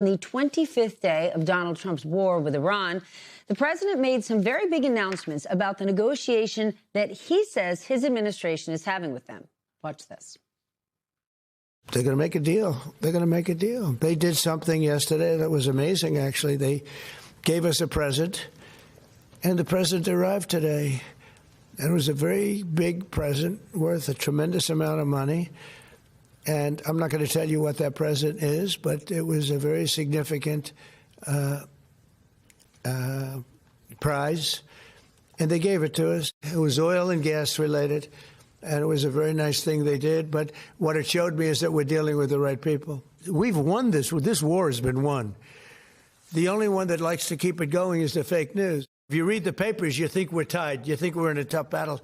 the 25th day of Donald Trump's war with Iran, the president made some very big announcements about the negotiation that he says his administration is having with them. Watch this. They're going to make a deal. They're going to make a deal. They did something yesterday that was amazing, actually. They gave us a present, and the present arrived today. And it was a very big present worth a tremendous amount of money. And I'm not going to tell you what that present is, but it was a very significant prize. And they gave it to us. It was oil and gas related. And it was a very nice thing they did. But what it showed me is that we're dealing with the right people. We've won this. This war has been won. The only one that likes to keep it going is the fake news. If you read the papers, you think we're tied. You think we're in a tough battle.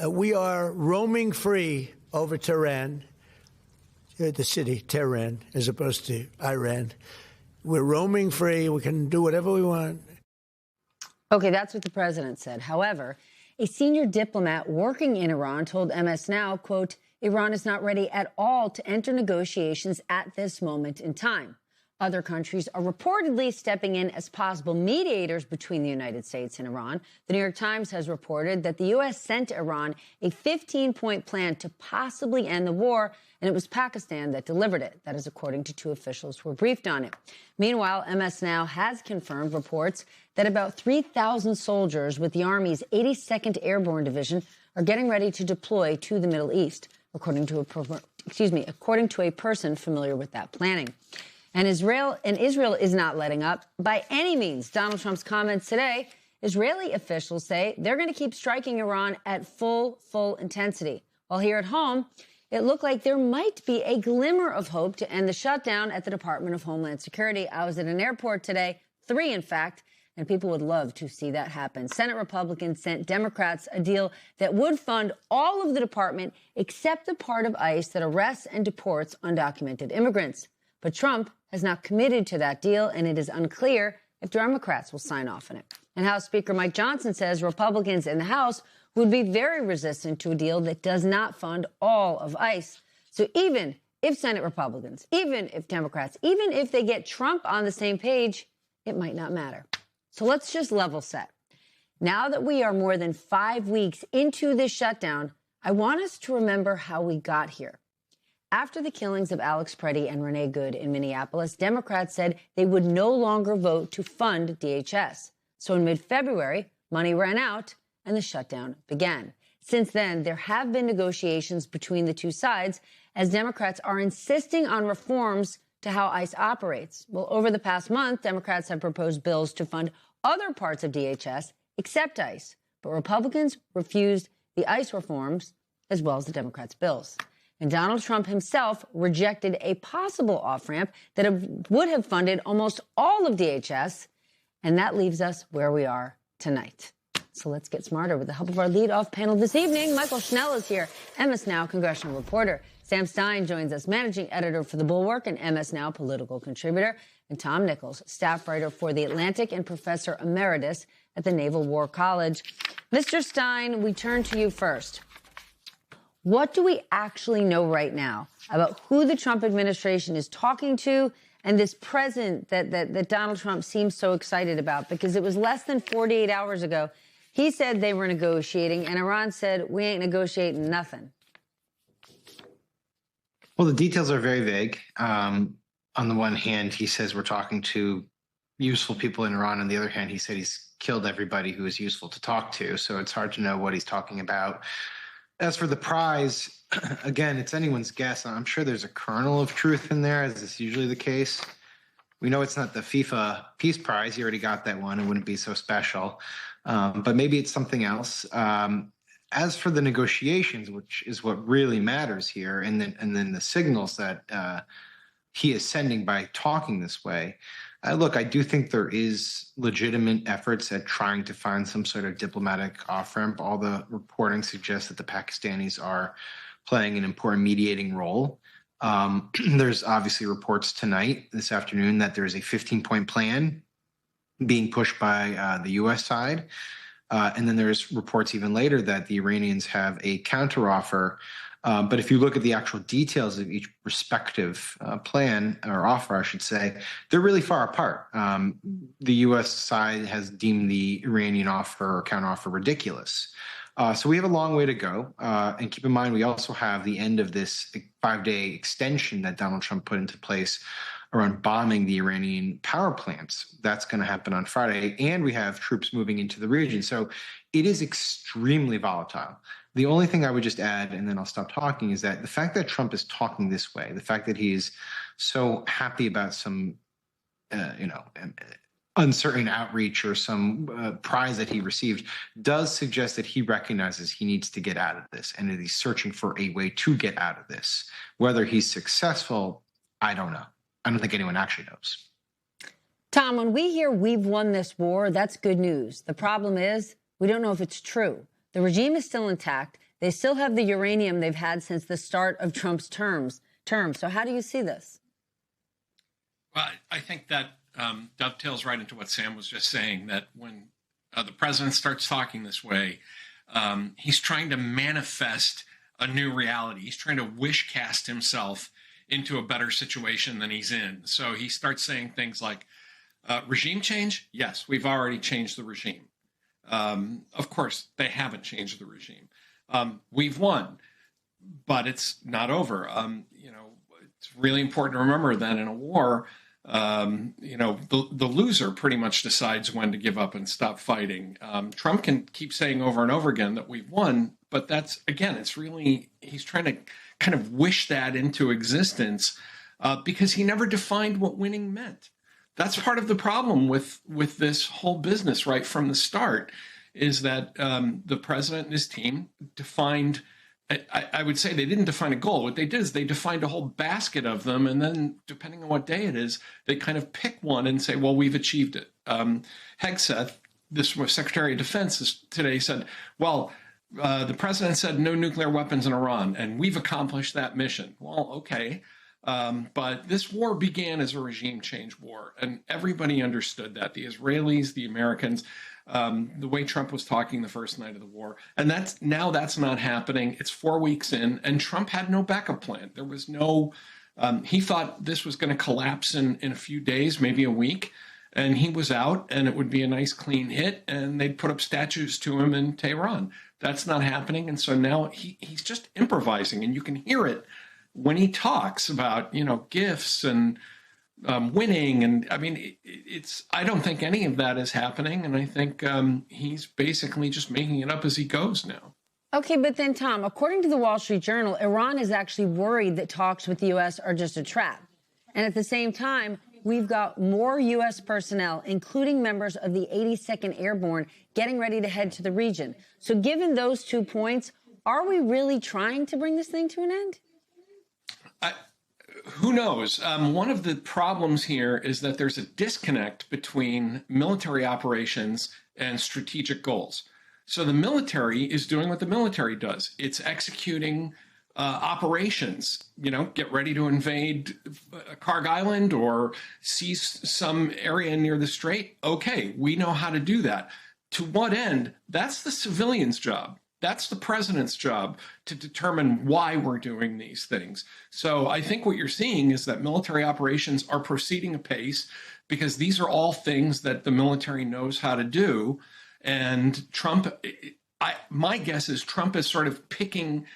We are roaming free over Tehran, the city, Tehran, as opposed to Iran. We're roaming free. We can do whatever we want. Okay, that's what the president said. However, a senior diplomat working in Iran told MS Now, quote, Iran is not ready at all to enter negotiations at this moment in time. Other countries are reportedly stepping in as possible mediators between the United States and Iran. The New York Times has reported that the U.S. sent Iran a 15-point plan to possibly end the war, and it was Pakistan that delivered it. That is according to two officials who were briefed on it. Meanwhile, MS Now has confirmed reports that about 3,000 soldiers with the Army's 82nd Airborne Division are getting ready to deploy to the Middle East, according to a person familiar with that planning. And Israel is not letting up by any means. Donald Trump's comments today, Israeli officials say they're going to keep striking Iran at full intensity. While here at home, it looked like there might be a glimmer of hope to end the shutdown at the Department of Homeland Security. I was at an airport today, 3 in fact, and people would love to see that happen. Senate Republicans sent Democrats a deal that would fund all of the department except the part of ICE that arrests and deports undocumented immigrants. But Trump has not committed to that deal, and it is unclear if Democrats will sign off on it. And House Speaker Mike Johnson says Republicans in the House would be very resistant to a deal that does not fund all of ICE. So even if Senate Republicans, even if Democrats, even if they get Trump on the same page, it might not matter. So let's just level set. Now that we are more than 5 weeks into this shutdown, I want us to remember how we got here. After the killings of Alex Preddy and Renee Good in Minneapolis, Democrats said they would no longer vote to fund DHS. So in mid-February, money ran out and the shutdown began. Since then, there have been negotiations between the two sides as Democrats are insisting on reforms to how ICE operates. Well, over the past month, Democrats have proposed bills to fund other parts of DHS except ICE. But Republicans refused the ICE reforms as well as the Democrats' bills. And Donald Trump himself rejected a possible off-ramp that would have funded almost all of DHS. And that leaves us where we are tonight. So let's get smarter with the help of our lead-off panel this evening. Michael Schnell is here, MS Now congressional reporter. Sam Stein joins us, managing editor for The Bulwark and MS Now political contributor. And Tom Nichols, staff writer for The Atlantic and professor emeritus at the Naval War College. Mr. Stein, we turn to you first. What do we actually know right now about who the Trump administration is talking to and this present that Donald Trump seems so excited about? Because it was less than 48 hours ago, he said they were negotiating, and Iran said, we ain't negotiating nothing. Well, the details are very vague. On the one hand, he says we're talking to useful people in Iran. On the other hand, he said he's killed everybody who is useful to talk to. So it's hard to know what he's talking about. As for the prize, again, it's anyone's guess. I'm sure there's a kernel of truth in there, as is usually the case. We know it's not the FIFA Peace Prize. He already got that one. It wouldn't be so special. But maybe it's something else. As for the negotiations, which is what really matters here, and then the signals that he is sending by talking this way, look, I do think there is legitimate efforts at trying to find some sort of diplomatic off-ramp. All the reporting suggests that the Pakistanis are playing an important mediating role. There's obviously reports tonight, this afternoon, that there's a 15-point plan being pushed by the U.S. side. And then there's reports even later that the Iranians have a counteroffer. But if you look at the actual details of each respective plan or offer, I should say, they're really far apart. The U.S. side has deemed the Iranian offer or counteroffer ridiculous. So we have a long way to go. And keep in mind, we also have the end of this 5-day extension that Donald Trump put into place around bombing the Iranian power plants. That's going to happen on Friday. And we have troops moving into the region. So it is extremely volatile. The only thing I would just add, and then I'll stop talking, is that the fact that Trump is talking this way, the fact that he's so happy about some, uncertain outreach or some prize that he received does suggest that he recognizes he needs to get out of this and that he's searching for a way to get out of this. Whether he's successful, I don't know. I don't think anyone actually knows. Tom, when we hear we've won this war, that's good news. The problem is we don't know if it's true. The regime is still intact. They still have the uranium they've had since the start of Trump's term. So how do you see this? Well, I think that dovetails right into what Sam was just saying, that when the president starts talking this way, he's trying to manifest a new reality. He's trying to wish cast himself into a better situation than he's in. So he starts saying things like, regime change? Yes, we've already changed the regime. Of course, they haven't changed the regime. We've won, but it's not over. It's really important to remember that in a war, the loser pretty much decides when to give up and stop fighting. Trump can keep saying over and over again that we've won, but that's, again, he's trying to kind of wish that into existence because he never defined what winning meant. That's part of the problem with this whole business right from the start, is that the president and his team defined, I would say they didn't define a goal. What they did is they defined a whole basket of them, and then depending on what day it is, they kind of pick one and say, well, we've achieved it. Hegseth, this was Secretary of Defense today, said, well, the president said no nuclear weapons in Iran, and we've accomplished that mission. Well, okay. But this war began as a regime change war, and everybody understood that. The Israelis, the Americans, the way Trump was talking the first night of the war. And that's not happening. It's 4 weeks in, and Trump had no backup plan. There was no, he thought this was going to collapse in a few days, maybe a week. And he was out, and it would be a nice clean hit, and they'd put up statues to him in Tehran. That's not happening. And so now he's just improvising, and you can hear it when he talks about, gifts and winning. And I mean, I don't think any of that is happening. And I think he's basically just making it up as he goes now. Okay, but then, Tom, according to the Wall Street Journal, Iran is actually worried that talks with the U.S. are just a trap. And at the same time, we've got more U.S. personnel, including members of the 82nd Airborne, getting ready to head to the region. So given those 2 points, are we really trying to bring this thing to an end? Who knows? One of the problems here is that there's a disconnect between military operations and strategic goals. So the military is doing what the military does. It's executing operations, get ready to invade Karg Island or seize some area near the strait. Okay, we know how to do that. To what end? That's the civilian's job. That's the president's job to determine why we're doing these things. So I think what you're seeing is that military operations are proceeding apace because these are all things that the military knows how to do. And Trump, my guess is Trump is sort of picking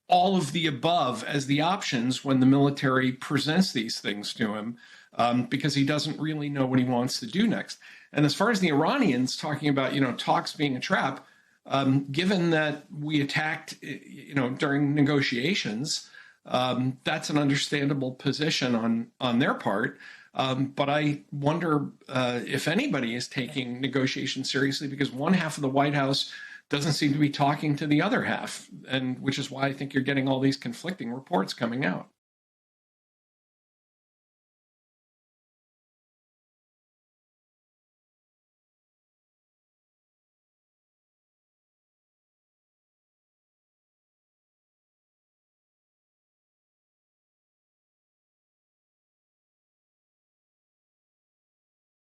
all of the above as the options when the military presents these things to him because he doesn't really know what he wants to do next. And as far as the Iranians talking about, talks being a trap, given that we attacked, during negotiations, that's an understandable position on their part. But I wonder if anybody is taking negotiations seriously, because one half of the White House doesn't seem to be talking to the other half, and which is why I think you're getting all these conflicting reports coming out.